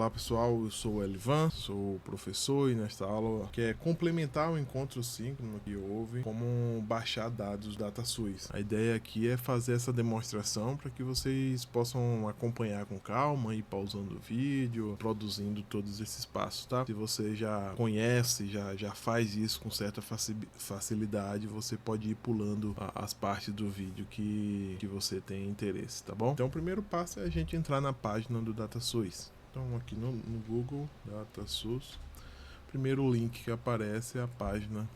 Olá pessoal, eu sou o Elivan, sou professor e nesta aula que é complementar o encontro síncrono que houve como baixar dados DataSUS. A ideia aqui é fazer essa demonstração para que vocês possam acompanhar com calma e pausando o vídeo, produzindo todos esses passos, tá? Se você já conhece, já faz isso com certa facilidade, você pode ir pulando as partes do vídeo que você tem interesse, tá bom? Então o primeiro passo é a gente entrar na página do DataSUS. Então aqui no Google DataSUS, o primeiro link que aparece é a página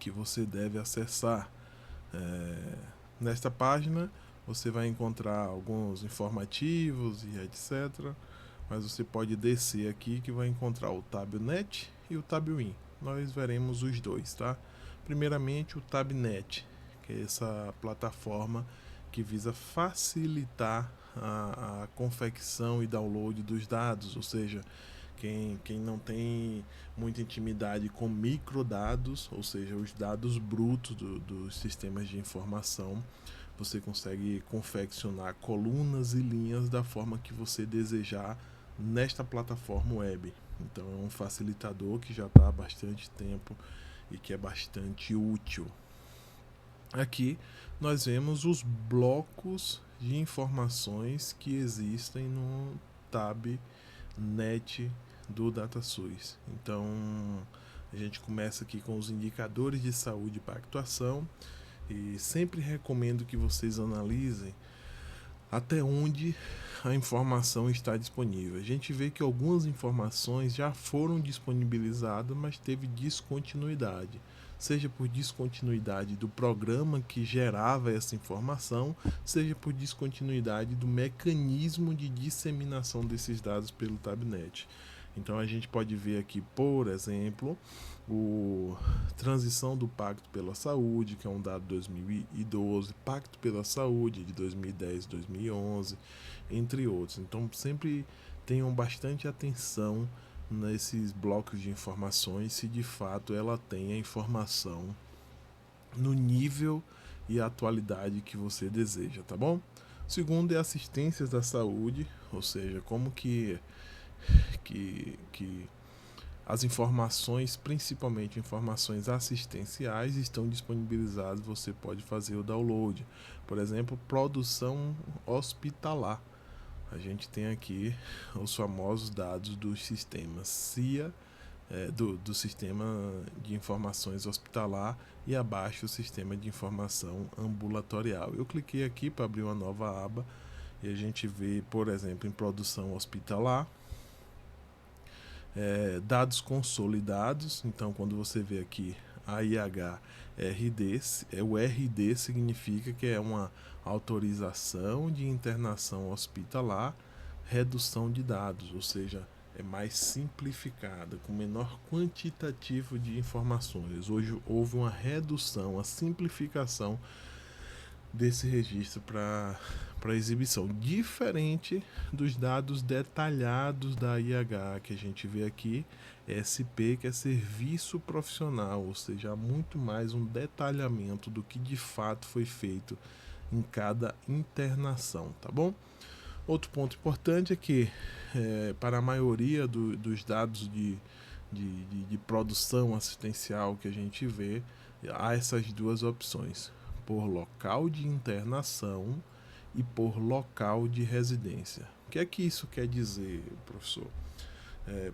que você deve acessar. Nesta página você vai encontrar alguns informativos e etc. Mas você pode descer aqui que vai encontrar o TabNet e o TabWin. Nós veremos os dois, tá? Primeiramente o TabNet, que é essa plataforma que visa facilitar a confecção e download dos dados, ou seja, quem não tem muita intimidade com microdados, ou seja, os dados brutos dos sistemas de informação, você consegue confeccionar colunas e linhas da forma que você desejar nesta plataforma web. Então é um facilitador que já está há bastante tempo e que é bastante útil. Aqui nós vemos os blocos de informações que existem no TabNet do DataSUS. Então a gente começa aqui com os indicadores de saúde e pactuação e sempre recomendo que vocês analisem até onde a informação está disponível. A gente vê que algumas informações já foram disponibilizadas, mas teve descontinuidade, seja por descontinuidade do programa que gerava essa informação, seja por descontinuidade do mecanismo de disseminação desses dados pelo TabNet. Então a gente pode ver aqui, por exemplo, transição do Pacto pela Saúde, que é um dado de 2012, Pacto pela Saúde de 2010, 2011, entre outros. Então sempre tenham bastante atenção nesses blocos de informações, se de fato ela tem a informação no nível e atualidade que você deseja, tá bom? Segundo é assistências da saúde, ou seja, como que as informações, principalmente informações assistenciais, estão disponibilizadas, você pode fazer o download. Por exemplo, produção hospitalar. A gente tem aqui os famosos dados dos sistemas CIA, do sistema de informações hospitalar, e abaixo o sistema de informação ambulatorial. Eu cliquei aqui para abrir uma nova aba e a gente vê, por exemplo, em produção hospitalar, dados consolidados. Então quando você vê aqui AIH-RD, o RD significa que é uma autorização de internação hospitalar, redução de dados, ou seja, é mais simplificada, com menor quantitativo de informações. Hoje houve uma redução, a simplificação desse registro para exibição, diferente dos dados detalhados da IH que a gente vê aqui, SP, que é serviço profissional, ou seja, há muito mais um detalhamento do que de fato foi feito em cada internação, tá bom? Outro ponto importante é que para a maioria dos dados de produção assistencial que a gente vê, há essas duas opções: por local de internação e por local de residência. O que é que isso quer dizer, professor?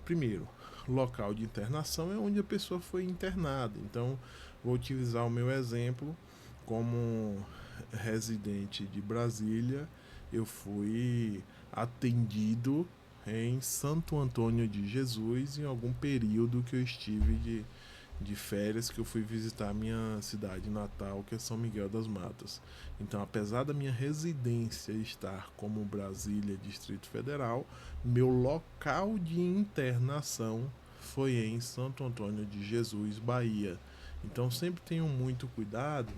Primeiro, local de internação é onde a pessoa foi internada. Então, vou utilizar o meu exemplo como residente de Brasília. Eu fui atendido em Santo Antônio de Jesus em algum período que eu estive de férias, que eu fui visitar a minha cidade natal, que é São Miguel das Matas. Então, apesar da minha residência estar como Brasília, Distrito Federal, meu local de internação foi em Santo Antônio de Jesus, Bahia. Então, sempre tenham muito cuidado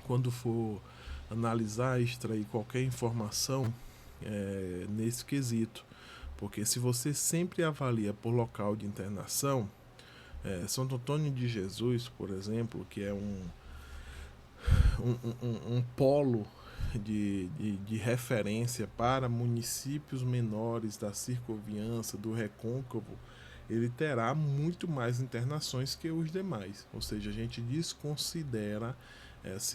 quando for analisar e extrair qualquer informação nesse quesito, porque se você sempre avalia por local de internação, Santo Antônio de Jesus, por exemplo, que é um polo de referência para municípios menores da circunviança, do recôncavo, ele terá muito mais internações que os demais. Ou seja, a gente desconsidera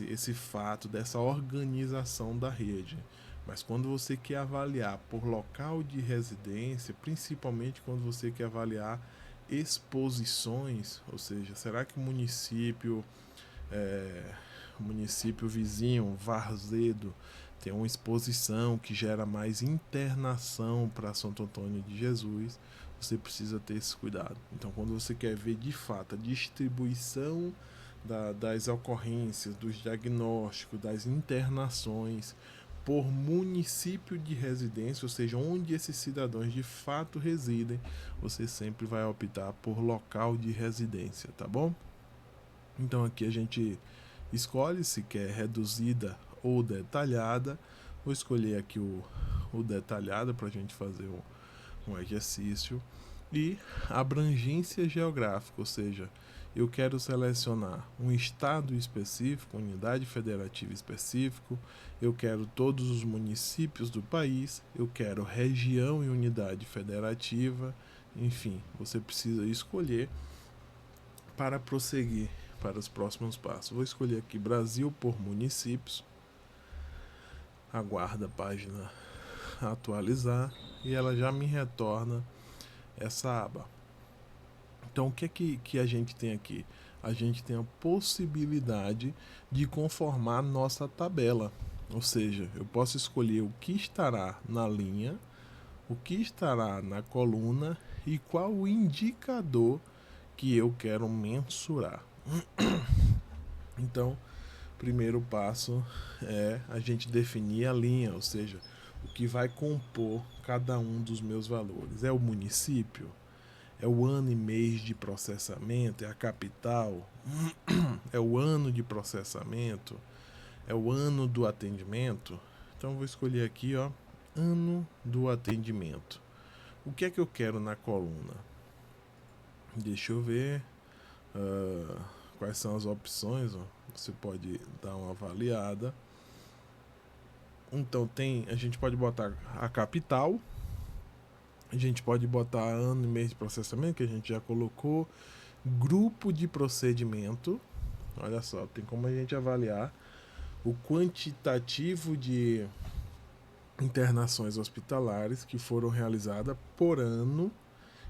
esse fato dessa organização da rede. Mas quando você quer avaliar por local de residência, principalmente quando você quer avaliar exposições, ou seja, será que o município vizinho, Varzedo, tem uma exposição que gera mais internação para Santo Antônio de Jesus, você precisa ter esse cuidado. Então, quando você quer ver de fato a distribuição das ocorrências, dos diagnósticos, das internações por município de residência, ou seja, onde esses cidadãos de fato residem, você sempre vai optar por local de residência, tá bom? Então aqui a gente escolhe se quer reduzida ou detalhada. Vou escolher aqui o detalhado para a gente fazer um exercício. E abrangência geográfica, ou seja, eu quero selecionar um estado específico, unidade federativa específico, eu quero todos os municípios do país, eu quero região e unidade federativa, enfim, você precisa escolher para prosseguir para os próximos passos. Vou escolher aqui Brasil por municípios, aguardo a página atualizar e ela já me retorna essa aba. Então, o que a gente tem aqui? A gente tem a possibilidade de conformar nossa tabela. Ou seja, eu posso escolher o que estará na linha, o que estará na coluna e qual o indicador que eu quero mensurar. Então, primeiro passo é a gente definir a linha, ou seja, o que vai compor cada um dos meus valores. É o município? É o ano e mês de processamento? É a capital? É o ano de processamento? É o ano do atendimento? Então vou escolher aqui, ó, ano do atendimento. O que é que eu quero na coluna? Deixa eu ver quais são as opções, ó. Você pode dar uma avaliada. Então a gente pode botar a capital, a gente pode botar ano e mês de processamento, que a gente já colocou, grupo de procedimento. Olha só, tem como a gente avaliar o quantitativo de internações hospitalares que foram realizadas por ano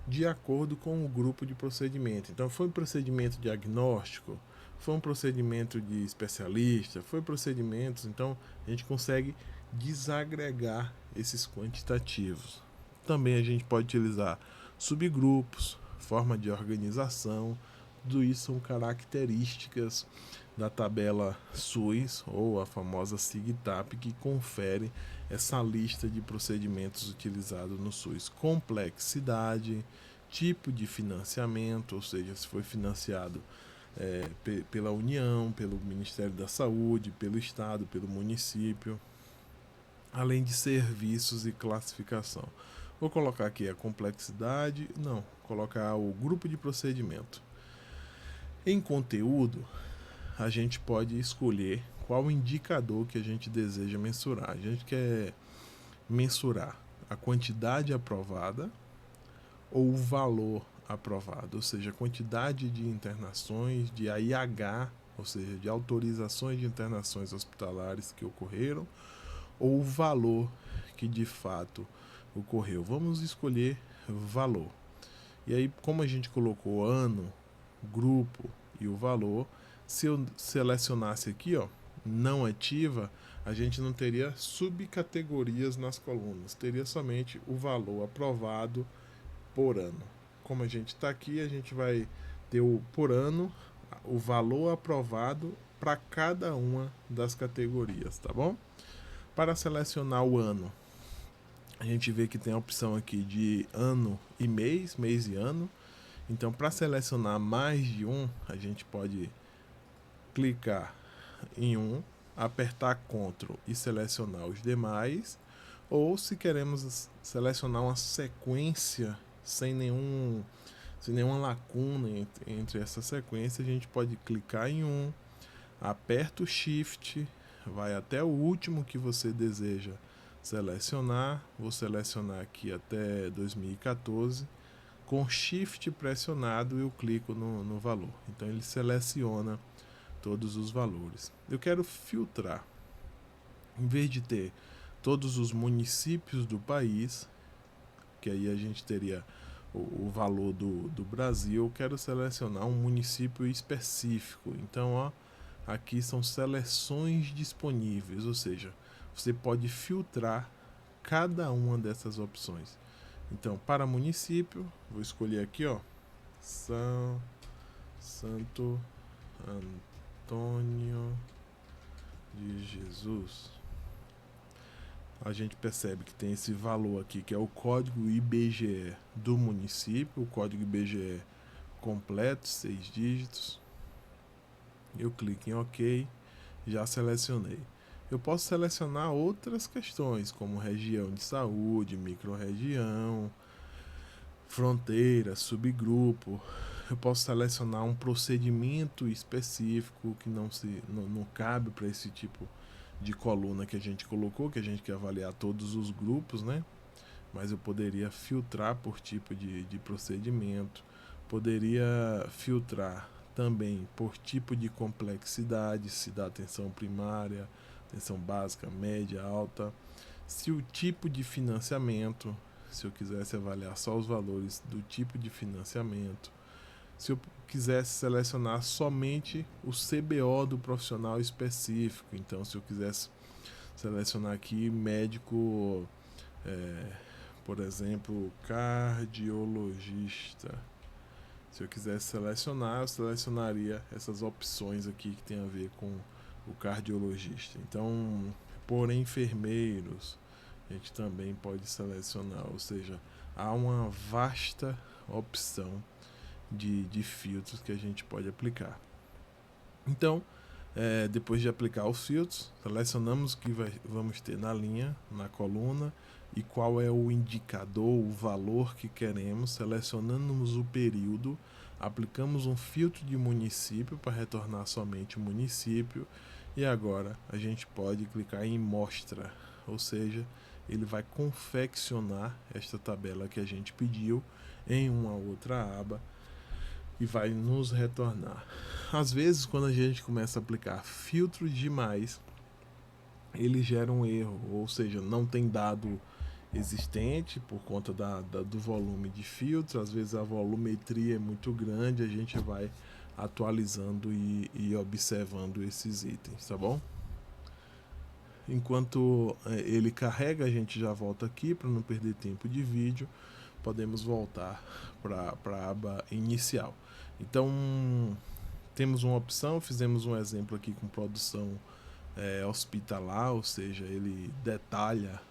de acordo com o grupo de procedimento. Então, foi um procedimento diagnóstico, foi um procedimento de especialista, foi procedimentos. Então, a gente consegue desagregar esses quantitativos. Também a gente pode utilizar subgrupos, forma de organização. Tudo isso são características da tabela SUS, ou a famosa SIGTAP, que confere essa lista de procedimentos utilizados no SUS. Complexidade, tipo de financiamento, ou seja, se foi financiado pela União, pelo Ministério da Saúde, pelo Estado, pelo município, além de serviços e classificação. Vou colocar aqui a complexidade, não, colocar o grupo de procedimento. Em conteúdo, a gente pode escolher qual indicador que a gente deseja mensurar. A gente quer mensurar a quantidade aprovada ou o valor aprovado, ou seja, a quantidade de internações, de AIH, ou seja, de autorizações de internações hospitalares que ocorreram, ou o valor que de fato ocorreu. Vamos escolher valor. E aí, como a gente colocou ano, grupo e o valor, se eu selecionasse aqui, ó, não ativa, a gente não teria subcategorias nas colunas, teria somente o valor aprovado por ano. Como a gente está aqui, a gente vai ter o por ano, o valor aprovado para cada uma das categorias, tá bom? Para selecionar o ano, a gente vê que tem a opção aqui de ano e mês, mês e ano. Então, para selecionar mais de um, a gente pode clicar em um, apertar Ctrl e selecionar os demais, ou se queremos selecionar uma sequência sem nenhuma lacuna entre essa sequência, a gente pode clicar em um, aperta o Shift, vai até o último que você deseja selecionar. Vou selecionar aqui até 2014. Com Shift pressionado eu clico no valor. Então ele seleciona todos os valores. Eu quero filtrar. Em vez de ter todos os municípios do país, que aí a gente teria o valor do Brasil, eu quero selecionar um município específico. Então, ó, aqui são seleções disponíveis, ou seja, você pode filtrar cada uma dessas opções. Então, para município, vou escolher aqui, ó, Santo Antônio de Jesus. A gente percebe que tem esse valor aqui, que é o código IBGE do município, o código IBGE completo, 6 dígitos. Eu clico em OK, já selecionei. Eu posso selecionar outras questões, como região de saúde, microrregião, fronteira, subgrupo. Eu posso selecionar um procedimento específico que não cabe para esse tipo de coluna que a gente colocou, que a gente quer avaliar todos os grupos, né? Mas eu poderia filtrar por tipo de procedimento, poderia filtrar também por tipo de complexidade, se dá atenção primária, atenção básica, média, alta, se o tipo de financiamento, se eu quisesse avaliar só os valores do tipo de financiamento, se eu quisesse selecionar somente o CBO do profissional específico, então se eu quisesse selecionar aqui médico, por exemplo, cardiologista, se eu quisesse selecionar, eu selecionaria essas opções aqui que tem a ver com o cardiologista. Então, por enfermeiros, a gente também pode selecionar, ou seja, há uma vasta opção de filtros que a gente pode aplicar. Então, depois de aplicar os filtros, selecionamos o que vamos ter na linha, na coluna, e qual é o indicador, o valor que queremos. Selecionamos o período, aplicamos um filtro de município para retornar somente o município, e agora a gente pode clicar em mostra, ou seja, ele vai confeccionar esta tabela que a gente pediu em uma outra aba e vai nos retornar. Às vezes, quando a gente começa a aplicar filtros demais, ele gera um erro, ou seja, não tem dado existente por conta do volume de filtros. Às vezes a volumetria é muito grande, a gente vai atualizando e observando esses itens, tá bom? Enquanto ele carrega, a gente já volta aqui para não perder tempo de vídeo. Podemos voltar para a aba inicial. Então, temos uma opção, fizemos um exemplo aqui com produção hospitalar, ou seja, ele detalha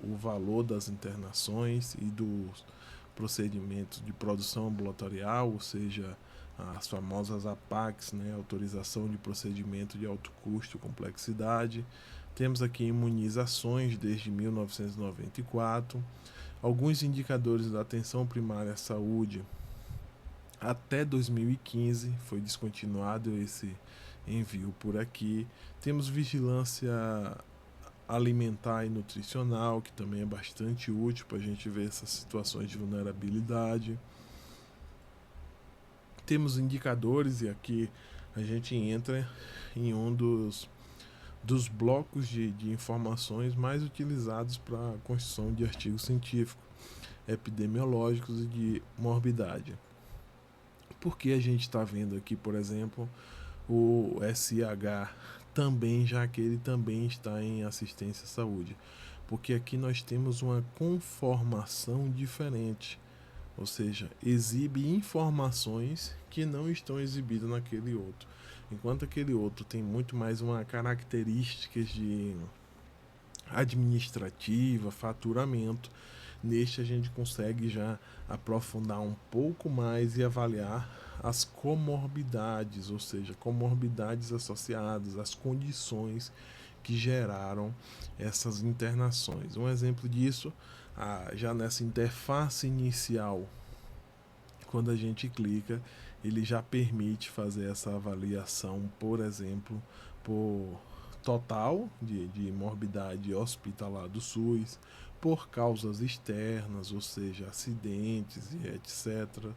o valor das internações e dos procedimentos de produção ambulatorial, ou seja, as famosas APACs, né, autorização de procedimento de alto custo e complexidade. Temos aqui imunizações desde 1994, alguns indicadores da atenção primária à saúde até 2015, foi descontinuado esse envio por aqui. Temos vigilância alimentar e nutricional, que também é bastante útil para a gente ver essas situações de vulnerabilidade. Temos indicadores, e aqui a gente entra em um dos blocos de informações mais utilizados para a construção de artigos científicos, epidemiológicos e de morbidade. Porque a gente está vendo aqui, por exemplo, o SIH também, já que ele também está em assistência à saúde? Porque aqui nós temos uma conformação diferente, ou seja, exibe informações que não estão exibidas naquele outro. Enquanto aquele outro tem muito mais uma características de administrativa, faturamento, neste a gente consegue já aprofundar um pouco mais e avaliar as comorbidades, ou seja, comorbidades associadas às condições que geraram essas internações. Um exemplo disso, já nessa interface inicial, quando a gente clica, ele já permite fazer essa avaliação, por exemplo, por total de morbidade hospitalar do SUS, por causas externas, ou seja, acidentes e etc.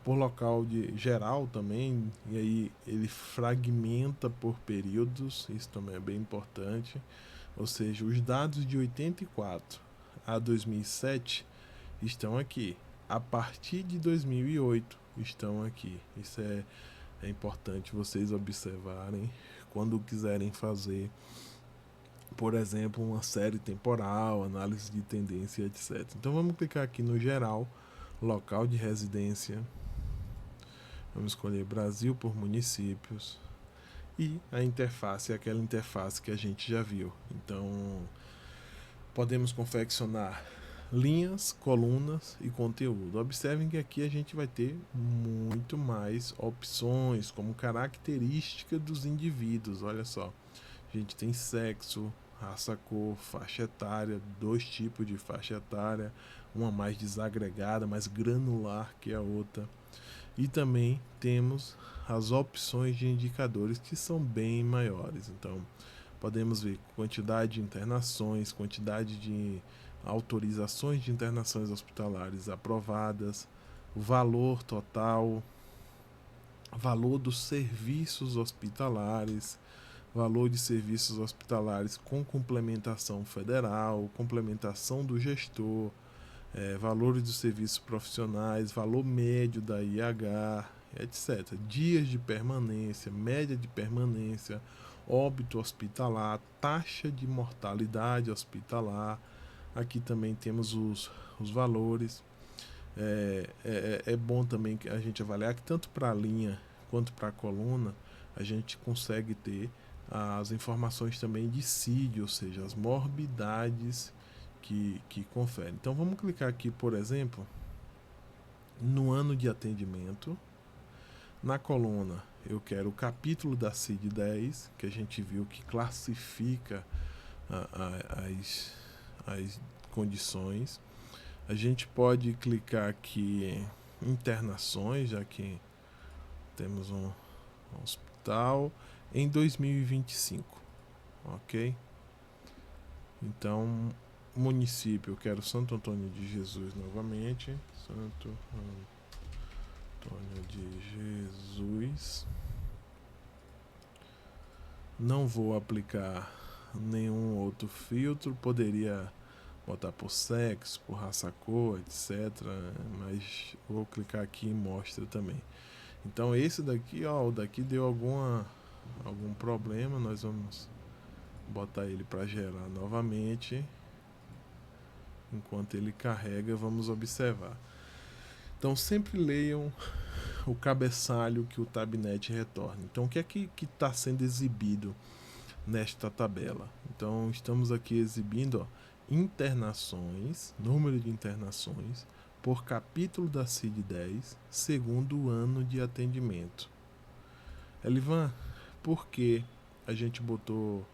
Por local de geral também, e aí ele fragmenta por períodos, isso também é bem importante, ou seja, os dados de 84 a 2007 estão aqui, a partir de 2008 estão aqui. Isso é importante vocês observarem quando quiserem fazer, por exemplo, uma série temporal, análise de tendência, etc. Então vamos clicar aqui no geral, local de residência, vamos escolher Brasil por municípios, e a interface é aquela interface que a gente já viu. Então podemos confeccionar linhas, colunas e conteúdo. Observem que aqui a gente vai ter muito mais opções, como característica dos indivíduos. Olha só, a gente tem sexo, raça, cor, faixa etária, 2 tipos de faixa etária, uma mais desagregada, mais granular que a outra. E também temos as opções de indicadores que são bem maiores. Então, podemos ver quantidade de internações, quantidade de autorizações de internações hospitalares aprovadas, o valor total, valor dos serviços hospitalares, valor de serviços hospitalares com complementação federal, complementação do gestor, valores dos serviços profissionais, valor médio da IH, etc. Dias de permanência, média de permanência, óbito hospitalar, taxa de mortalidade hospitalar. Aqui também temos os valores. É bom também que a gente avaliar que tanto para a linha quanto para a coluna a gente consegue ter as informações também de CID, ou seja, as morbidades que confere. Então vamos clicar aqui, por exemplo, no ano de atendimento. Na coluna eu quero o capítulo da CID-10, que a gente viu que classifica as condições. A gente pode clicar aqui em internações, já que temos um hospital em 2025, ok? Então, município, eu quero Santo Antônio de Jesus novamente. Santo Antônio de Jesus. Não vou aplicar nenhum outro filtro, poderia botar por sexo, por raça, cor, etc. Mas vou clicar aqui e mostra também. Então esse daqui, ó, o daqui deu algum problema, nós vamos botar ele para gerar novamente. Enquanto ele carrega, vamos observar. Então sempre leiam o cabeçalho que o Tabnet retorna. Então o que é que está sendo exibido nesta tabela? Então estamos aqui exibindo, ó, internações, número de internações por capítulo da CID-10, segundo o ano de atendimento. Elivan, por que a gente botou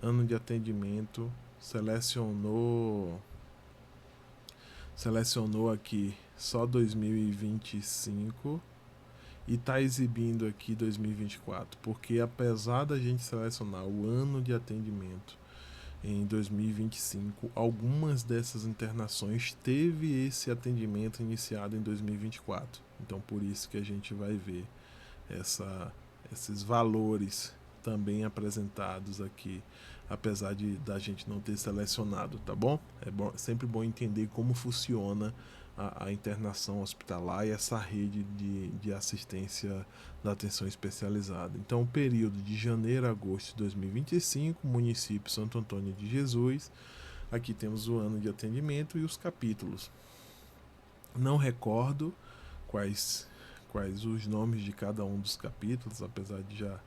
ano de atendimento, selecionou aqui só 2025 e está exibindo aqui 2024? Porque apesar da gente selecionar o ano de atendimento em 2025, algumas dessas internações teve esse atendimento iniciado em 2024. Então por isso que a gente vai ver esses valores também apresentados aqui, apesar da gente não ter selecionado, tá bom? É sempre bom entender como funciona a internação hospitalar e essa rede de assistência da atenção especializada. Então, o período de janeiro a agosto de 2025, município Santo Antônio de Jesus. Aqui temos o ano de atendimento e os capítulos. Não recordo quais os nomes de cada um dos capítulos, apesar de já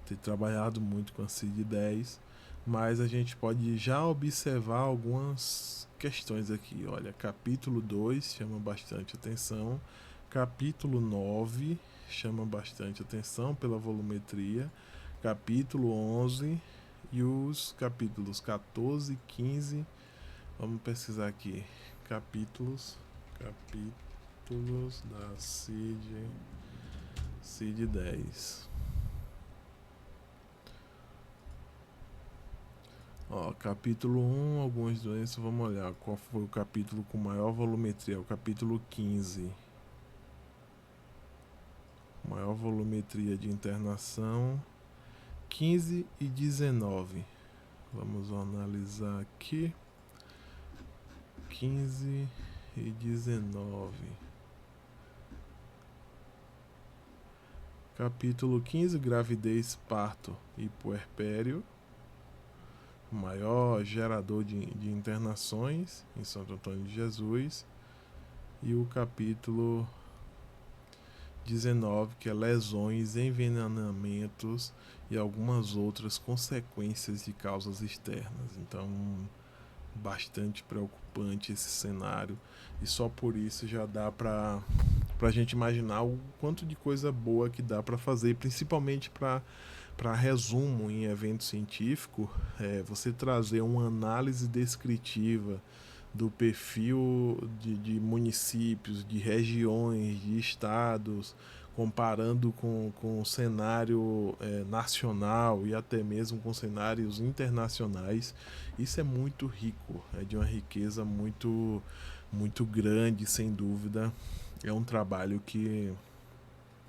ter trabalhado muito com a CID-10, mas a gente pode já observar algumas questões aqui. Olha, capítulo 2 chama bastante atenção, capítulo 9 chama bastante atenção pela volumetria, capítulo 11 e os capítulos 14 e 15. Vamos pesquisar aqui, capítulos da CID-10. Ó, capítulo 1, algumas doenças, vamos olhar qual foi o capítulo com maior volumetria, o capítulo 15. Maior volumetria de internação, 15 e 19. Vamos analisar aqui, 15 e 19. Capítulo 15, gravidez, parto e puerpério. Maior gerador de internações em Santo Antônio de Jesus. E o capítulo 19, que é lesões, envenenamentos e algumas outras consequências de causas externas. Então, bastante preocupante esse cenário. E só por isso já dá para a gente imaginar o quanto de coisa boa que dá para fazer, principalmente para resumo em evento científico, você trazer uma análise descritiva do perfil de municípios, de regiões, de estados, comparando com o cenário nacional e até mesmo com cenários internacionais. Isso é muito rico, é de uma riqueza muito grande, sem dúvida. É um trabalho que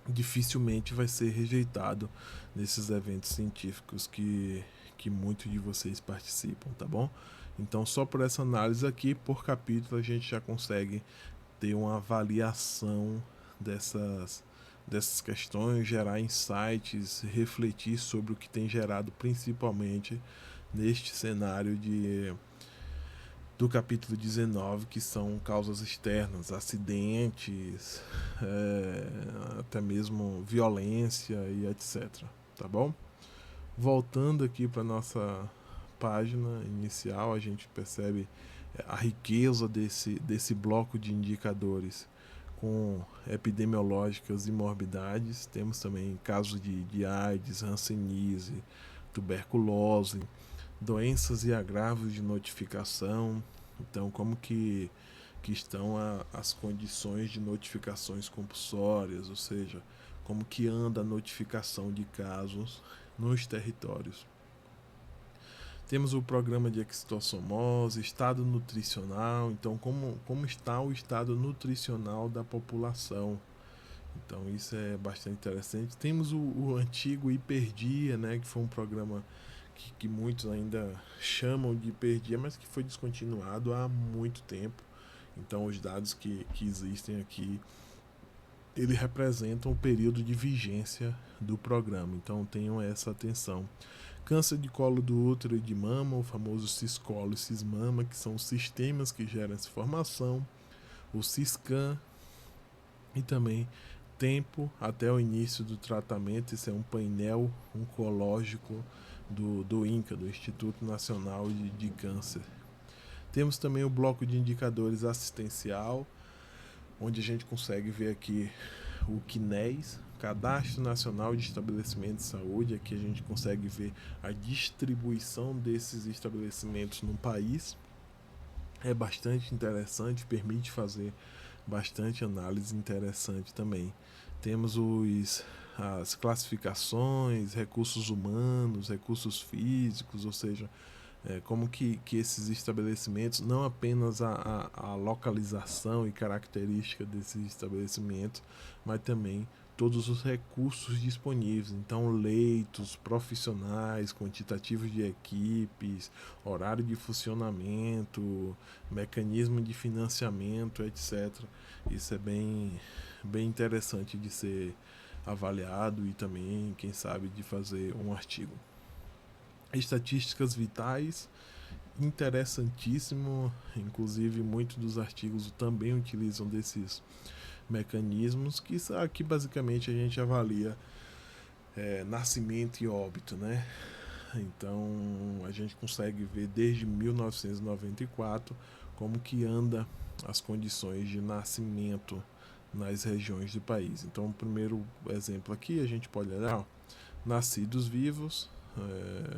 dificilmente vai ser rejeitado nesses eventos científicos que muitos de vocês participam, tá bom? Então, só por essa análise aqui, por capítulo, a gente já consegue ter uma avaliação dessas questões, gerar insights, refletir sobre o que tem gerado principalmente neste cenário do capítulo 19, que são causas externas, acidentes, até mesmo violência e etc. Tá bom? Voltando aqui para nossa página inicial, a gente percebe a riqueza desse bloco de indicadores com epidemiológicas e morbidades. Temos também casos de AIDS, hanseníase, tuberculose, doenças e agravos de notificação. Então, como que estão as condições de notificações compulsórias, ou seja, como que anda a notificação de casos nos territórios. Temos o programa de extossomose, estado nutricional, então como está o estado nutricional da população. Então isso é bastante interessante. Temos o antigo Hiperdia, né, que foi um programa que muitos ainda chamam de Hiperdia, mas que foi descontinuado há muito tempo. Então os dados que existem aqui, ele representam o período de vigência do programa. Então tenham essa atenção. Câncer de colo do útero e de mama, o famoso ciscolo e cismama, que são os sistemas que geram essa formação. O Ciscan e também tempo até o início do tratamento. Esse é um painel oncológico do INCA, do Instituto Nacional de Câncer. Temos também o bloco de indicadores assistencial, onde a gente consegue ver aqui o CNES, Cadastro Nacional de Estabelecimentos de Saúde. Aqui a gente consegue ver a distribuição desses estabelecimentos no país. É bastante interessante, permite fazer bastante análise interessante também. Temos as classificações, recursos humanos, recursos físicos, ou seja, como que esses estabelecimentos, não apenas a localização e característica desses estabelecimentos, mas também todos os recursos disponíveis. Então, leitos, profissionais, quantitativos de equipes, horário de funcionamento, mecanismo de financiamento, etc. Isso é bem interessante de ser avaliado e também, quem sabe, de fazer um artigo. Estatísticas vitais, interessantíssimo, inclusive muitos dos artigos também utilizam desses mecanismos, que aqui basicamente a gente avalia nascimento e óbito, né? Então a gente consegue ver desde 1994 como que anda as condições de nascimento nas regiões do país. Então o primeiro exemplo aqui a gente pode olhar, ó, nascidos vivos.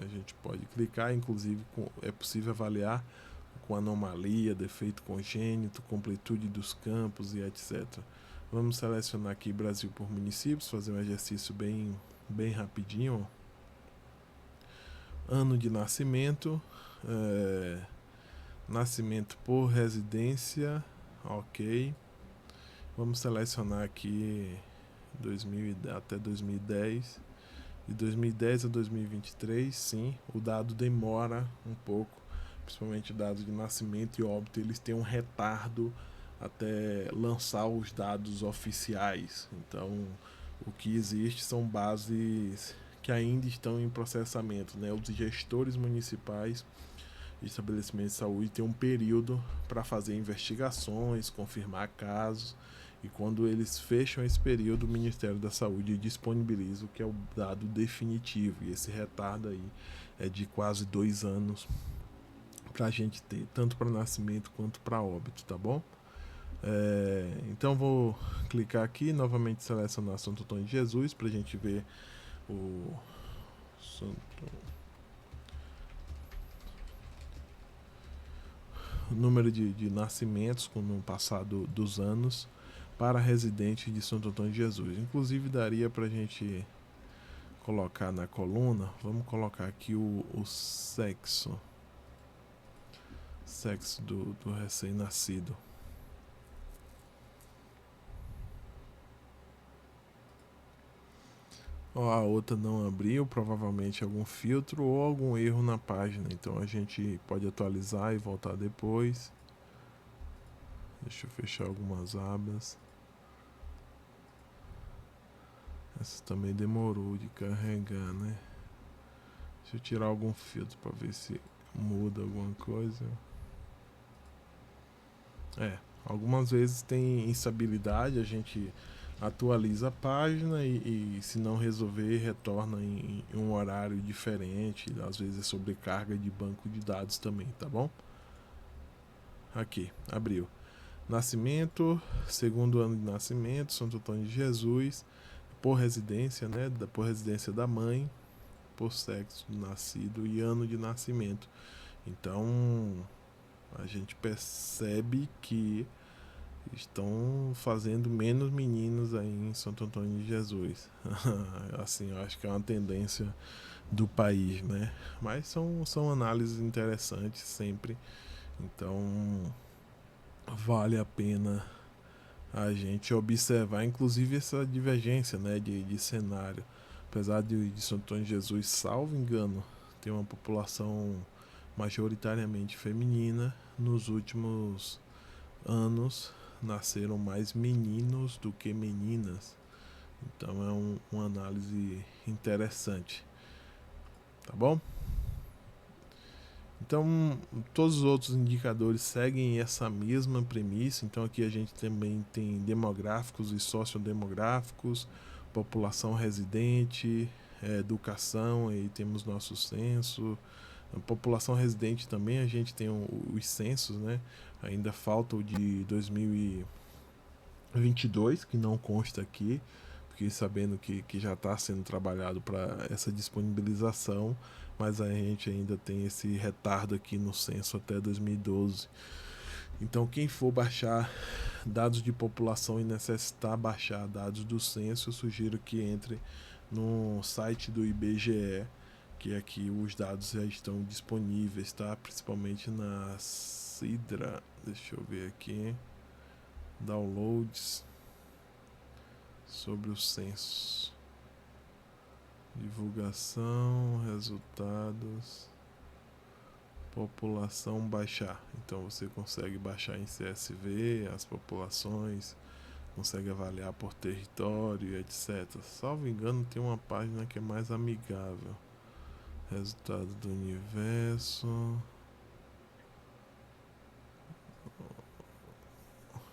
A gente pode clicar, inclusive é possível avaliar com anomalia, defeito congênito, completude dos campos e etc. Vamos selecionar aqui Brasil por municípios, fazer um exercício bem rapidinho. Ano de nascimento, nascimento por residência, ok. Vamos selecionar aqui 2000, até 2010. De 2010 a 2023, sim, o dado demora um pouco, principalmente o dado de nascimento e óbito, eles têm um retardo até lançar os dados oficiais. Então, o que existe são bases que ainda estão em processamento, né? Os gestores municipais de estabelecimentos de saúde têm um período para fazer investigações, confirmar casos, e quando eles fecham esse período, o Ministério da Saúde disponibiliza o que é o dado definitivo, e esse retardo aí é de quase 2 anos para a gente ter, tanto para nascimento quanto para óbito, tá bom? Então vou clicar aqui, novamente selecionar Santo Antônio de Jesus para a gente ver o número de nascimentos no passado dos anos para residentes de Santo Antônio de Jesus. Inclusive daria para a gente colocar na coluna, vamos colocar aqui o sexo do recém-nascido. A outra não abriu, provavelmente algum filtro ou algum erro na página, então a gente pode atualizar e voltar depois. Deixa eu fechar algumas abas. Essa também demorou de carregar, né? Deixa eu tirar algum filtro para ver se muda alguma coisa. Algumas vezes tem instabilidade, a gente atualiza a página e se não resolver, retorna em um horário diferente. Às vezes é sobrecarga de banco de dados também, tá bom? Aqui, abriu. Nascimento, segundo ano de nascimento, Santo Antônio de Jesus, por residência, né? Por residência da mãe, por sexo do nascido e ano de nascimento. Então, a gente percebe que estão fazendo menos meninos aí em Santo Antônio de Jesus. Assim, eu acho que é uma tendência do país, né? Mas são análises interessantes sempre. Então, vale a pena a gente observar, inclusive, essa divergência, né, de cenário. Apesar de Santo Antônio de Jesus, salvo engano, ter uma população majoritariamente feminina, nos últimos anos nasceram mais meninos do que meninas. Então é uma análise interessante, tá bom? Então todos os outros indicadores seguem essa mesma premissa. Então aqui a gente também tem demográficos e sociodemográficos, população residente, educação, aí temos nosso censo. A população residente também a gente tem os censos, né? Ainda falta o de 2022, que não consta aqui, fiquei sabendo que já está sendo trabalhado para essa disponibilização, mas a gente ainda tem esse retardo aqui no censo até 2012. Então, quem for baixar dados de população e necessitar baixar dados do censo, eu sugiro que entre no site do IBGE, que aqui os dados já estão disponíveis, tá? Principalmente na Sidra. Deixa eu ver aqui. Downloads sobre o censo. Divulgação, resultados, população baixar. Então você consegue baixar em CSV as populações, consegue avaliar por território, etc. Salvo engano, tem uma página que é mais amigável. Resultado do universo.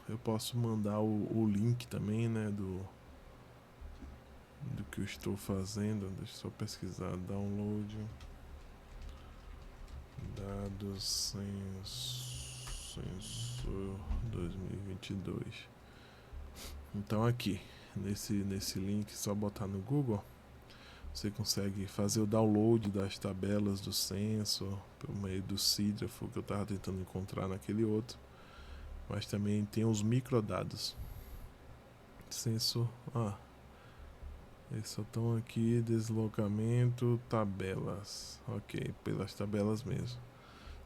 Eu posso mandar o link também, né, do que eu estou fazendo. Deixa eu só pesquisar. Download dados censo 2022. Então aqui nesse link, só botar no Google, você consegue fazer o download das tabelas do censo por meio do Sígrafo, que eu estava tentando encontrar naquele outro. Mas também tem os microdados. Censo. Eles só estão aqui, deslocamento, tabelas. Ok, pelas tabelas mesmo.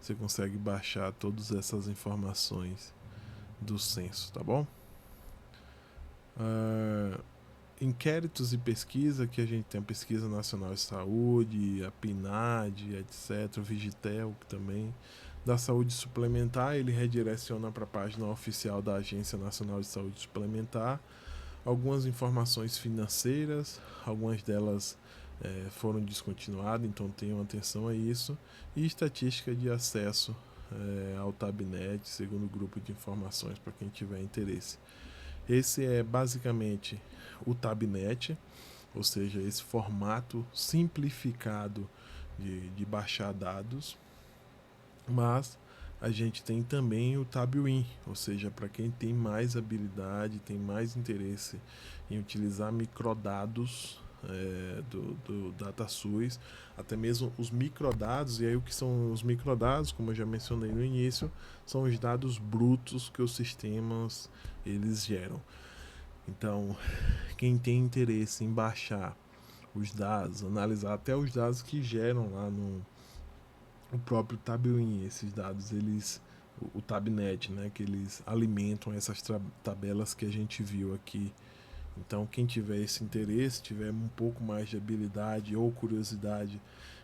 Você consegue baixar todas essas informações do censo, tá bom? Inquéritos e pesquisa, que a gente tem a Pesquisa Nacional de Saúde, a PNAD, etc., o Vigitel que também. Da saúde suplementar, ele redireciona para a página oficial da Agência Nacional de Saúde Suplementar algumas informações financeiras, algumas delas foram descontinuadas, então tenham atenção a isso, e estatística de acesso ao Tabnet, segundo o grupo de informações, para quem tiver interesse. Esse é basicamente o Tabnet, ou seja, esse formato simplificado de baixar dados, mas a gente tem também o TabWin, ou seja, para quem tem mais habilidade, tem mais interesse em utilizar microdados do DataSUS, até mesmo os microdados. E aí o que são os microdados, como eu já mencionei no início, são os dados brutos que os sistemas eles geram. Então, quem tem interesse em baixar os dados, analisar até os dados que geram lá no o próprio TabWin, esses dados, eles o Tabnet, né, que eles alimentam essas tabelas que a gente viu aqui. Então, quem tiver esse interesse, tiver um pouco mais de habilidade ou curiosidade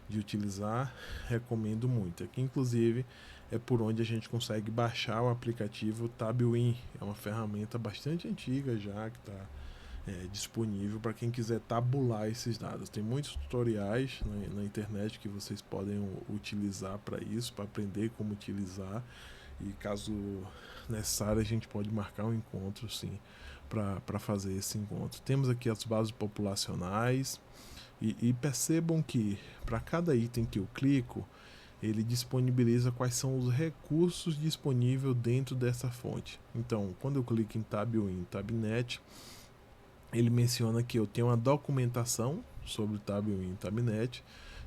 de utilizar, recomendo muito. Aqui, inclusive, é por onde a gente consegue baixar o aplicativo TabWin. É uma ferramenta bastante antiga já, que está disponível para quem quiser tabular esses dados. Tem muitos tutoriais na internet que vocês podem utilizar para isso, para aprender como utilizar. E caso necessário, a gente pode marcar um encontro, sim, para fazer esse encontro. Temos aqui as bases populacionais e percebam que para cada item que eu clico, ele disponibiliza quais são os recursos disponíveis dentro dessa fonte. Então, quando eu clico em TabWin, Tabnet, ele menciona que eu tenho uma documentação sobre o TabWin Tabnet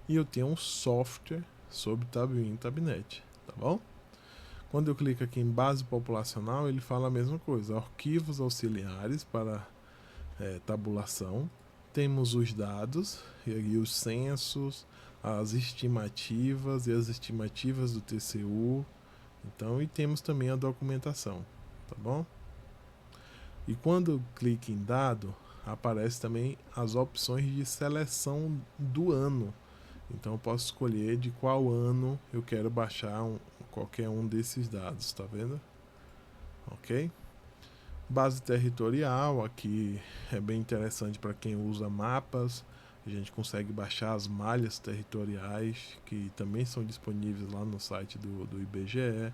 e eu tenho um software sobre o TabWin Tabnet, tá bom? Quando eu clico aqui em base populacional, ele fala a mesma coisa, arquivos auxiliares para tabulação, temos os dados, e aí os censos, as estimativas e as estimativas do TCU, então, e temos também a documentação, tá bom? E quando eu clico em dado, aparece também as opções de seleção do ano. Então eu posso escolher de qual ano eu quero baixar qualquer um desses dados, tá vendo? Ok? Base territorial, aqui é bem interessante para quem usa mapas. A gente consegue baixar as malhas territoriais, que também são disponíveis lá no site do IBGE.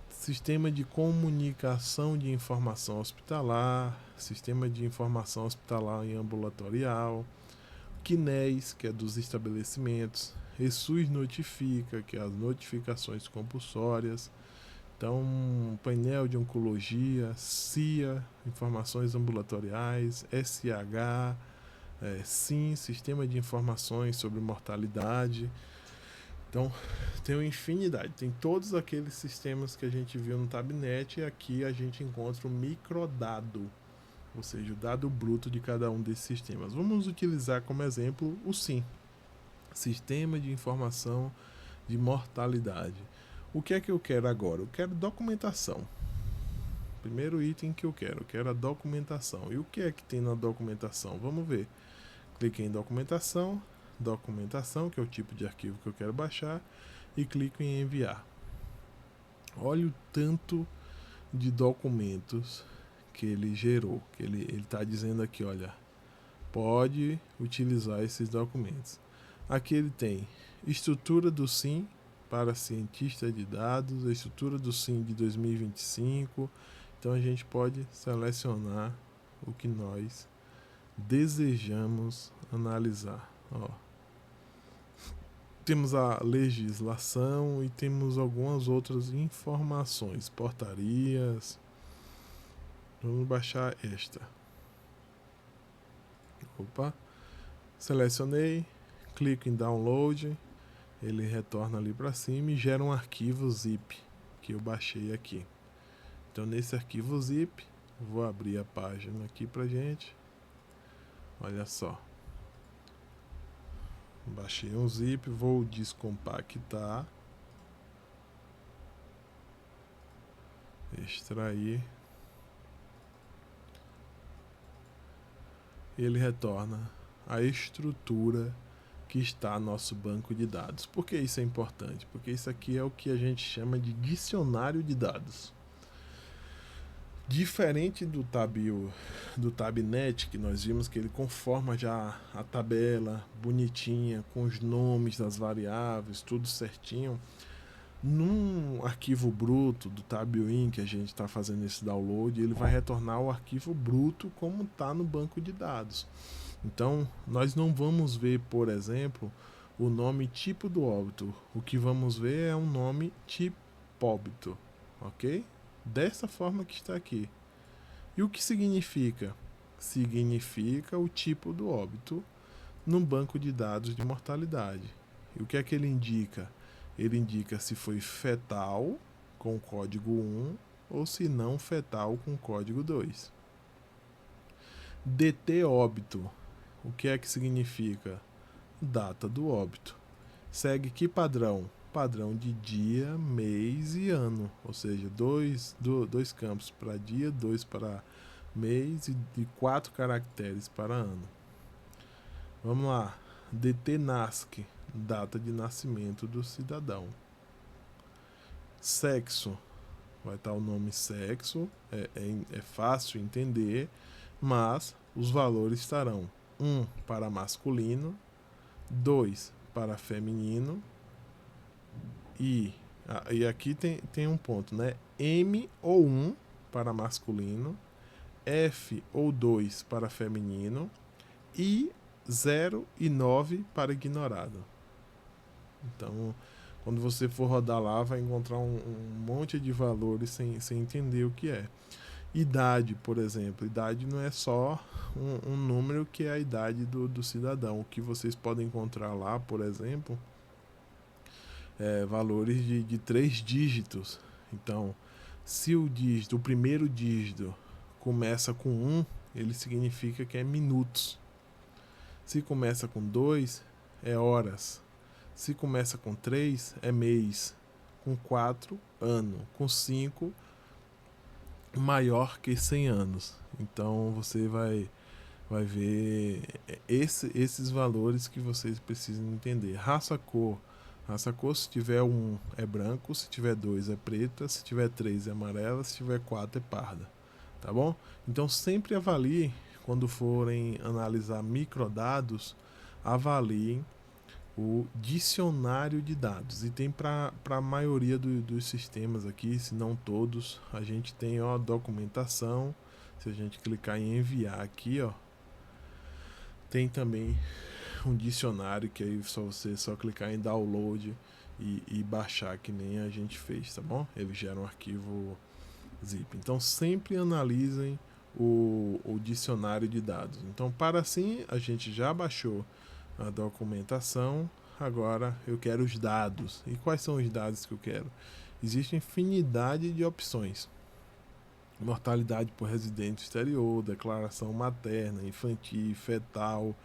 Sistema de comunicação de informação hospitalar, sistema de informação hospitalar e ambulatorial, CNES, que é dos estabelecimentos, ESUS Notifica, que é as notificações compulsórias, então painel de oncologia, CIA, informações ambulatoriais, SH, SIM, sistema de informações sobre mortalidade. Então, tem uma infinidade, tem todos aqueles sistemas que a gente viu no Tabnet, e aqui a gente encontra o microdado, ou seja, o dado bruto de cada um desses sistemas. Vamos utilizar como exemplo o SIM, Sistema de Informação de Mortalidade. O que é que eu quero agora? Eu quero documentação. Primeiro item que eu quero a documentação. E o que é que tem na documentação? Vamos ver. Cliquei em documentação, que é o tipo de arquivo que eu quero baixar, e clico em enviar. Olha o tanto de documentos que ele gerou, que ele está dizendo aqui, olha, pode utilizar esses documentos. Aqui ele tem estrutura do SIM para cientista de dados, a estrutura do SIM de 2025. Então a gente pode selecionar o que nós desejamos analisar. Ó. Temos a legislação e temos algumas outras informações, portarias. Vamos baixar esta. Opa, selecionei, clico em download, ele retorna ali para cima e gera um arquivo zip que eu baixei aqui. Então nesse arquivo zip, vou abrir a página aqui pra gente. Olha só. Baixei um zip, vou descompactar, extrair, e ele retorna a estrutura que está no nosso banco de dados. Por que isso é importante? Porque isso aqui é o que a gente chama de dicionário de dados. Diferente do Tabnet, que nós vimos que ele conforma já a tabela bonitinha, com os nomes das variáveis, tudo certinho. Num arquivo bruto do Tabuin que a gente está fazendo esse download, ele vai retornar o arquivo bruto como está no banco de dados. Então, nós não vamos ver, por exemplo, o nome tipo do óbito. O que vamos ver é um nome tipo óbito, ok? Dessa forma que está aqui. E o que significa? Significa o tipo do óbito no banco de dados de mortalidade. E o que é que ele indica? Ele indica se foi fetal com código 1 ou se não fetal com código 2. DT óbito. O que é que significa? Data do óbito. Segue que padrão? Padrão de dia, mês e ano. Ou seja, dois campos para dia, 2 para mês e 4 caracteres para ano. Vamos lá. DT NASC, data de nascimento do cidadão. Sexo, vai estar o nome sexo, é fácil entender, mas os valores estarão 1 para masculino, 2 para feminino e aqui tem um ponto, né? M ou 1 para masculino, F ou 2 para feminino e 0 e 9 para ignorado. Então, quando você for rodar lá, vai encontrar um monte de valores sem entender o que é. Idade, por exemplo. Idade não é só um número que é a idade do cidadão. O que vocês podem encontrar lá, por exemplo, valores de 3 dígitos. Então, se o primeiro dígito começa com 1, ele significa que é minutos. Se começa com 2, é horas. Se começa com 3, é mês. Com 4, ano. Com 5, maior que 100 anos. Então você vai ver esses valores que vocês precisam entender. Raça cor. Raça cor, se tiver 1 é branco, se tiver 2 é preta, se tiver 3 é amarela, se tiver 4 é parda. Tá bom? Então sempre avalie, quando forem analisar microdados, avaliem o dicionário de dados. E tem para a maioria dos sistemas aqui, se não todos, a gente tem a documentação. Se a gente clicar em enviar aqui, ó, tem também um dicionário que aí você só clicar em download e baixar, que nem a gente fez, tá bom? Ele gera um arquivo zip. Então sempre analisem o dicionário de dados. Então, para assim, a gente já baixou a documentação, agora eu quero os dados. E quais são os dados que eu quero? Existe infinidade de opções. Mortalidade por residente exterior, declaração materna, infantil, fetal,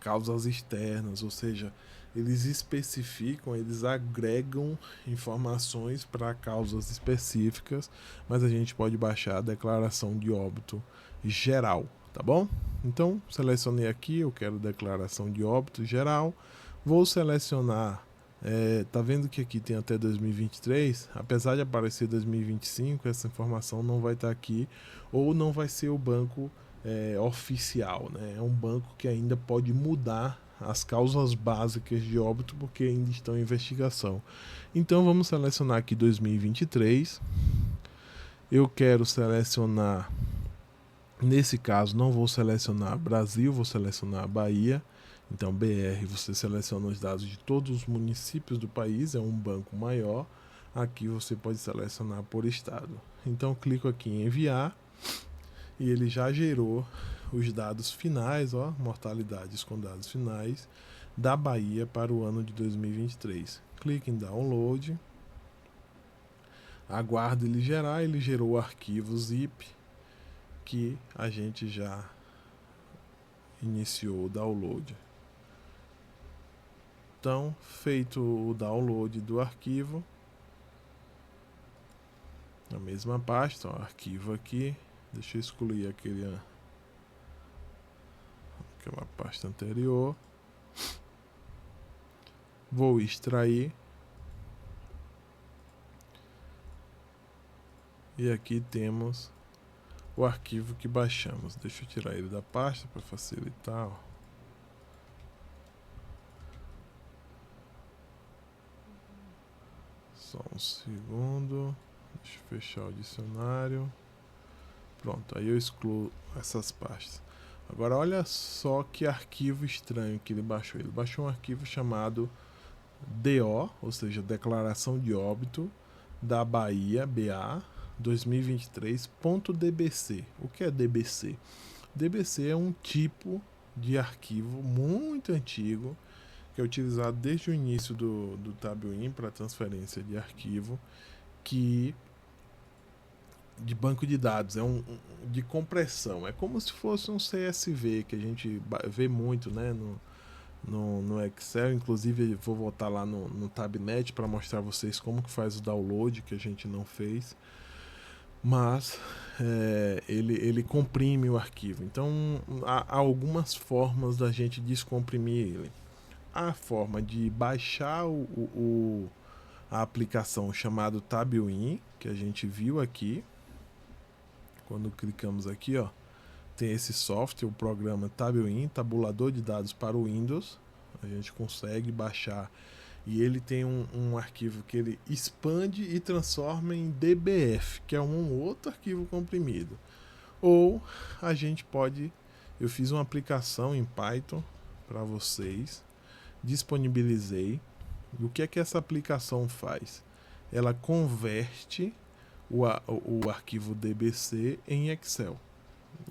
causas externas, ou seja, eles especificam, eles agregam informações para causas específicas, mas a gente pode baixar a declaração de óbito geral, tá bom? Então, selecionei aqui, eu quero declaração de óbito geral, vou selecionar, tá vendo que aqui tem até 2023, apesar de aparecer 2025, essa informação não vai estar aqui, ou não vai ser o banco oficial, né? É um banco que ainda pode mudar as causas básicas de óbito porque ainda estão em investigação. Então vamos selecionar aqui 2023. Eu quero selecionar, nesse caso não vou selecionar Brasil, vou selecionar Bahia. Então BR, você seleciona os dados de todos os municípios do país, é um banco maior. Aqui você pode selecionar por estado. Então clico aqui em enviar e ele já gerou os dados finais, ó, mortalidades com dados finais da Bahia para o ano de 2023. Clique em download, aguardo ele gerar, ele gerou o arquivo zip que a gente já iniciou o download. Então, feito o download do arquivo, na mesma pasta, ó, arquivo aqui, deixa eu excluir aquela pasta anterior, vou extrair, e aqui temos o arquivo que baixamos. Deixa eu tirar ele da pasta para facilitar, ó. Só um segundo, deixa eu fechar o dicionário. Pronto, aí eu excluo essas pastas. Agora olha só que arquivo estranho que ele baixou. Ele baixou um arquivo chamado DO, ou seja, Declaração de Óbito da Bahia, BA 2023.dbc. O que é DBC? DBC é um tipo de arquivo muito antigo que é utilizado desde o início do Tabuin para transferência de arquivo, que de banco de dados, de compressão. É como se fosse um CSV que a gente vê muito, né, no Excel. Inclusive vou voltar lá no Tabnet para mostrar a vocês como que faz o download, que a gente não fez. Mas ele comprime o arquivo. Então há algumas formas da gente descomprimir ele. A forma de baixar a aplicação chamada Tabuin, que a gente viu aqui. Quando clicamos aqui, ó, tem esse software, o programa Tabuin, tabulador de dados para o Windows. A gente consegue baixar e ele tem um arquivo que ele expande e transforma em DBF, que é um outro arquivo comprimido. Ou a gente pode, eu fiz uma aplicação em Python para vocês, disponibilizei. E o que é que essa aplicação faz? Ela converte o arquivo DBC em Excel.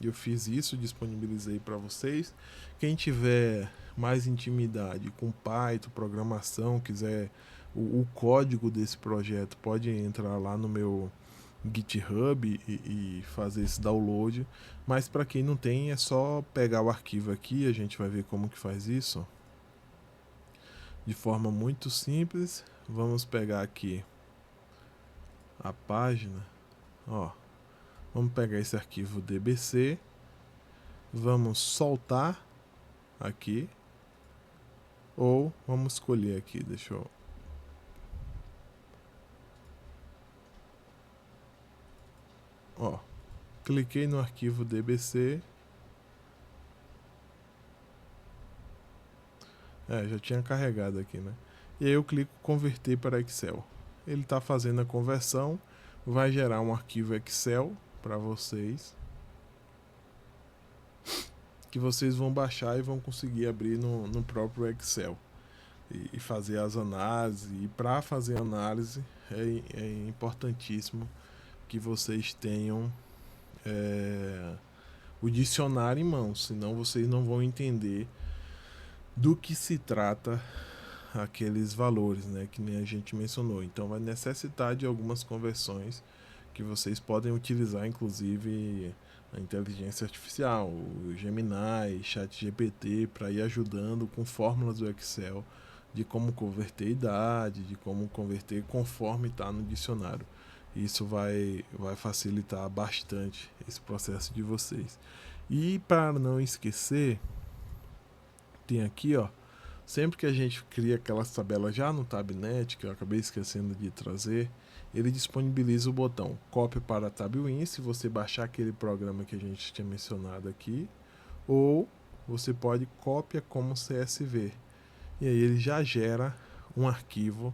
Eu fiz isso, disponibilizei para vocês. Quem tiver mais intimidade com Python, programação, quiser o código desse projeto, pode entrar lá no meu GitHub e fazer esse download. Mas para quem não tem, é só pegar o arquivo aqui. A gente vai ver como que faz isso de forma muito simples. Vamos pegar aqui a página, ó. Vamos pegar esse arquivo DBC, vamos soltar aqui, ou vamos escolher aqui, deixa eu... Ó, cliquei no arquivo DBC, já tinha carregado aqui, né? E aí eu clico converter para Excel. Ele está fazendo a conversão, vai gerar um arquivo Excel para vocês, que vocês vão baixar e vão conseguir abrir no próprio Excel e fazer as análises. E para fazer análise é importantíssimo que vocês tenham o dicionário em mãos, senão vocês não vão entender do que se trata aqueles valores, né, que nem a gente mencionou. Então vai necessitar de algumas conversões que vocês podem utilizar, inclusive a inteligência artificial, o Gemini, ChatGPT, para ir ajudando com fórmulas do Excel de como converter idade, de como converter conforme está no dicionário. Isso vai facilitar bastante esse processo de vocês. E para não esquecer, tem aqui, ó, sempre que a gente cria aquelas tabelas já no Tabnet, que eu acabei esquecendo de trazer, ele disponibiliza o botão cópia para Tabuin, se você baixar aquele programa que a gente tinha mencionado aqui, ou você pode cópia como CSV. E aí ele já gera um arquivo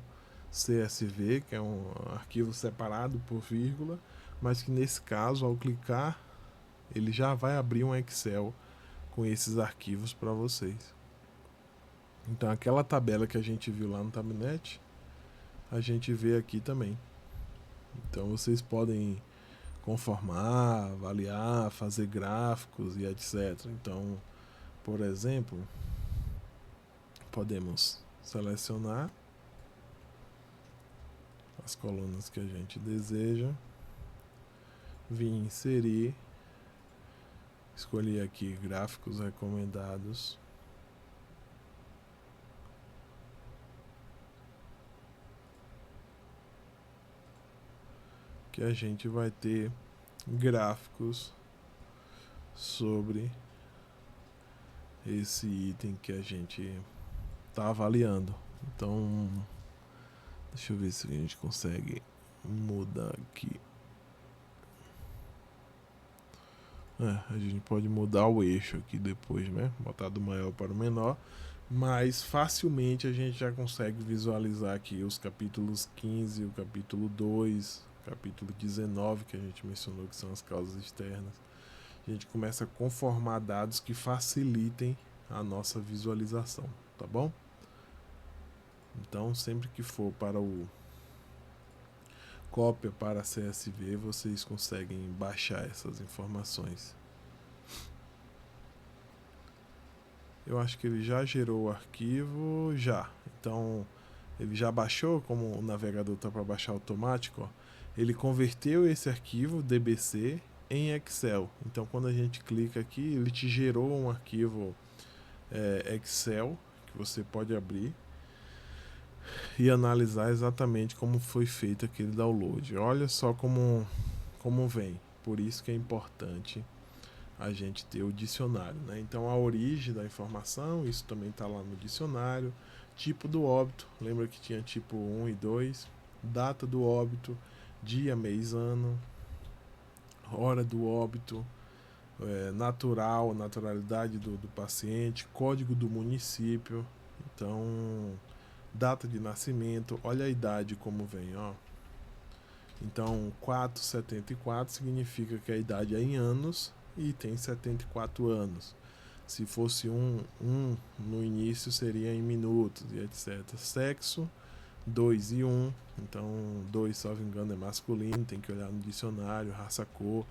CSV, que é um arquivo separado por vírgula, mas que nesse caso, ao clicar, ele já vai abrir um Excel com esses arquivos para vocês. Então aquela tabela que a gente viu lá no Tabnet, a gente vê aqui também. Então vocês podem conformar, avaliar, fazer gráficos e etc. Então, por exemplo, podemos selecionar as colunas que a gente deseja, vir inserir, escolher aqui gráficos recomendados. Que a gente vai ter gráficos sobre esse item que a gente está avaliando. Então, deixa eu ver se a gente consegue mudar aqui. A gente pode mudar o eixo aqui depois, né? Botar do maior para o menor. Mas facilmente a gente já consegue visualizar aqui os capítulos 15, o capítulo 2, o capítulo 19, que a gente mencionou que são as causas externas. A gente começa a conformar dados que facilitem a nossa visualização, tá bom? Então, sempre que for para o cópia para CSV, vocês conseguem baixar essas informações. Eu acho que ele já gerou o arquivo, já. Então, ele já baixou, como o navegador está para baixar automático, ó, ele converteu esse arquivo DBC em Excel. Então, quando a gente clica aqui, ele te gerou um arquivo Excel que você pode abrir e analisar exatamente como foi feito aquele download. Olha só como vem. Por isso que é importante a gente ter o dicionário, né? Então a origem da informação, isso também está lá no dicionário. Tipo do óbito, lembra que tinha tipo 1 e 2, data do óbito, dia, mês, ano, hora do óbito, naturalidade do paciente, código do município, então data de nascimento, olha a idade como vem, ó. Então 474 significa que a idade é em anos e tem 74 anos. Se fosse um no início seria em minutos e etc. Sexo, 2 e 1. Então 2, se não me engano, é masculino, tem que olhar no dicionário, raça, cor.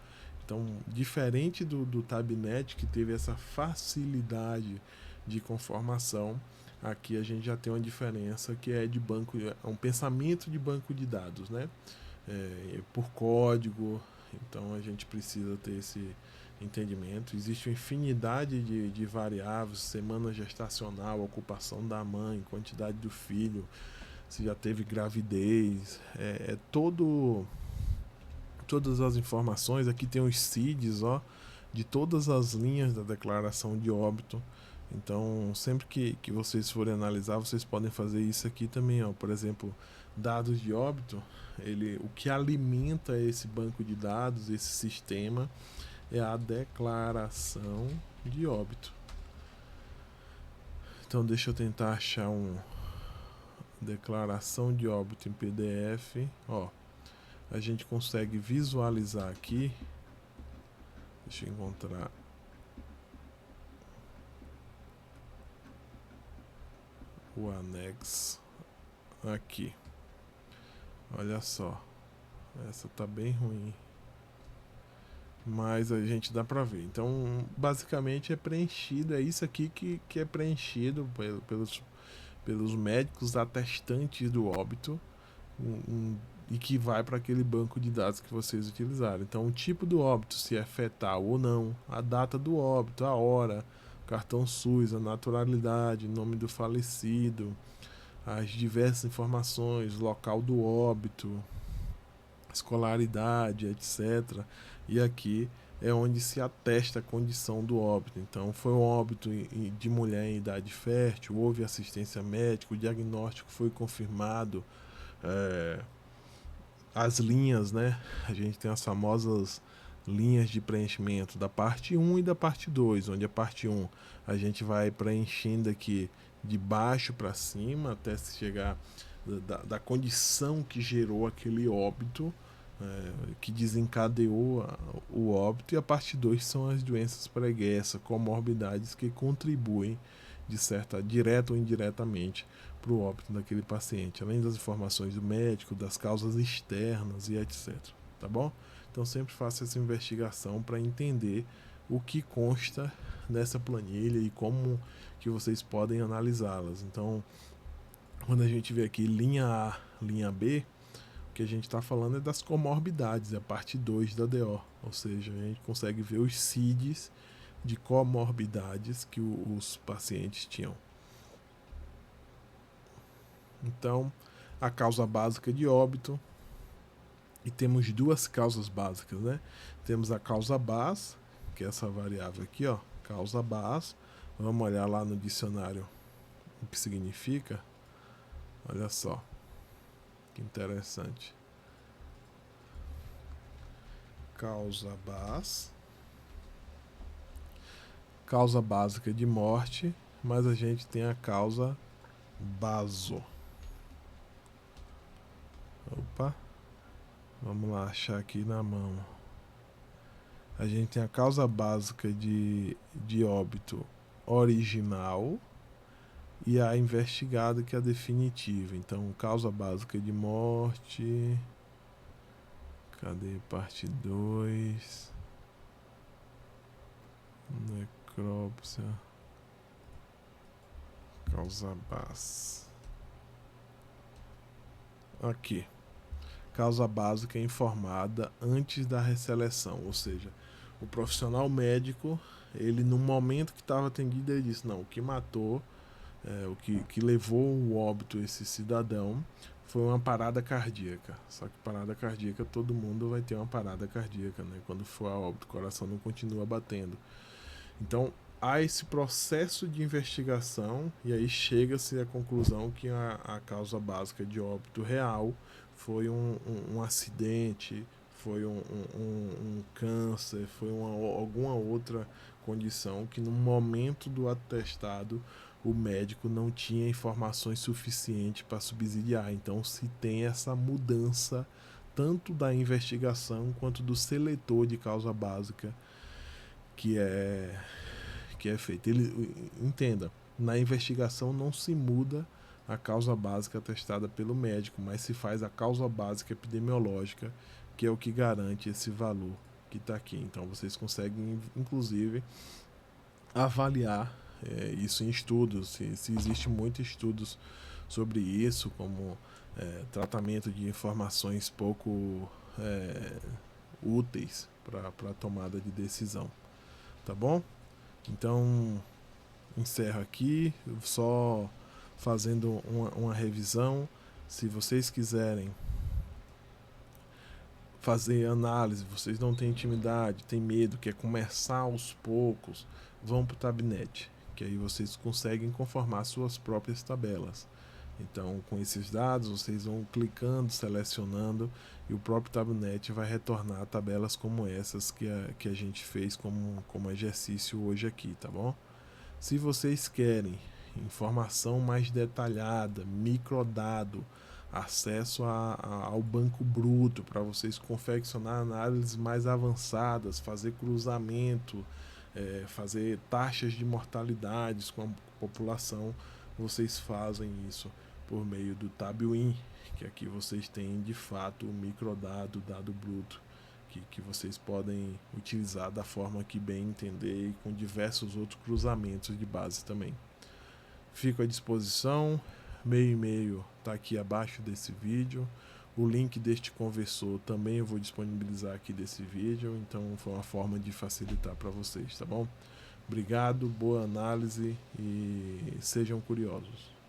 Então, diferente do Tabnet, que teve essa facilidade de conformação, aqui a gente já tem uma diferença que é de banco, é um pensamento de banco de dados, né? Por código. Então a gente precisa ter esse entendimento. Existe uma infinidade de variáveis: semana gestacional, ocupação da mãe, quantidade do filho, se já teve gravidez, todas as informações. Aqui tem os CIDs, ó, de todas as linhas da declaração de óbito. Então, sempre que vocês forem analisar, vocês podem fazer isso aqui também, ó. Por exemplo, dados de óbito, o que alimenta esse banco de dados, esse sistema, é a declaração de óbito. Então, deixa eu tentar achar declaração de óbito em PDF. Ó, a gente consegue visualizar aqui. Deixa eu encontrar. O anexo aqui. Olha só, essa tá bem ruim, mas a gente dá pra ver. Então, basicamente é preenchido, é isso aqui que é preenchido pelos médicos atestantes do óbito, e que vai para aquele banco de dados que vocês utilizaram. Então, o tipo do óbito, se é fetal ou não, a data do óbito, a hora, cartão SUS, a naturalidade, nome do falecido, as diversas informações, local do óbito, escolaridade, etc. E aqui é onde se atesta a condição do óbito. Então, foi um óbito de mulher em idade fértil, houve assistência médica, o diagnóstico foi confirmado, as linhas, né? A gente tem as famosas linhas de preenchimento da parte 1 e da parte 2, onde a parte 1 a gente vai preenchendo aqui de baixo para cima até se chegar da condição que gerou aquele óbito, que desencadeou o óbito, e a parte 2 são as doenças preguiças, comorbidades que contribuem direta ou indiretamente para o óbito daquele paciente, além das informações do médico, das causas externas e etc. Tá bom? Então sempre faça essa investigação para entender o que consta nessa planilha e como que vocês podem analisá-las. Então, quando a gente vê aqui linha A, linha B, o que a gente está falando é das comorbidades, é a parte 2 da DO, ou seja, a gente consegue ver os CIDs de comorbidades que os pacientes tinham. Então, a causa básica de óbito, e temos duas causas básicas, né? Temos a causa base, que é essa variável aqui, ó, causa base. Vamos olhar lá no dicionário o que significa. Olha só, que interessante. Causa base, causa básica de morte, mas a gente tem a causa baso. Opa, vamos lá achar aqui na mão. A gente tem a causa básica de óbito original e a investigada, que é a definitiva. Então, causa básica de morte. Cadê parte 2? Necrópsia. Causa base. Aqui. Causa básica informada antes da resseleção, ou seja, o profissional médico, ele no momento que estava atendido, ele disse, não, o que matou, o que levou o óbito esse cidadão foi uma parada cardíaca. Só que parada cardíaca, todo mundo vai ter uma parada cardíaca, né? Quando for a óbito, o coração não continua batendo. Então, há esse processo de investigação e aí chega-se à conclusão que a causa básica de óbito real foi um acidente, foi um câncer, foi alguma outra condição que no momento do atestado o médico não tinha informações suficientes para subsidiar. Então se tem essa mudança tanto da investigação quanto do seletor de causa básica que é feito. Entenda, na investigação não se muda a causa básica atestada pelo médico, mas se faz a causa básica epidemiológica, que é o que garante esse valor que está aqui. Então vocês conseguem, inclusive, avaliar isso em estudos, se existe muitos estudos sobre isso, como tratamento de informações pouco úteis para a tomada de decisão. Tá bom? Então, encerro aqui, só fazendo uma revisão. Se vocês quiserem fazer análise, vocês não têm intimidade, têm medo, quer começar aos poucos, vão para o Tabnet, que aí vocês conseguem conformar suas próprias tabelas. Então, com esses dados, vocês vão clicando, selecionando, e o próprio Tabnet vai retornar tabelas como essas que a gente fez como exercício hoje aqui, tá bom? Se vocês querem informação mais detalhada, microdado, acesso ao banco bruto para vocês confeccionar análises mais avançadas, fazer cruzamento, fazer taxas de mortalidades com a população, vocês fazem isso por meio do Tabwin, que aqui vocês têm de fato o microdado, dado bruto, que vocês podem utilizar da forma que bem entender e com diversos outros cruzamentos de base também. Fico à disposição, meu e-mail está aqui abaixo desse vídeo, o link deste conversor também eu vou disponibilizar aqui desse vídeo, então foi uma forma de facilitar para vocês, tá bom? Obrigado, boa análise e sejam curiosos.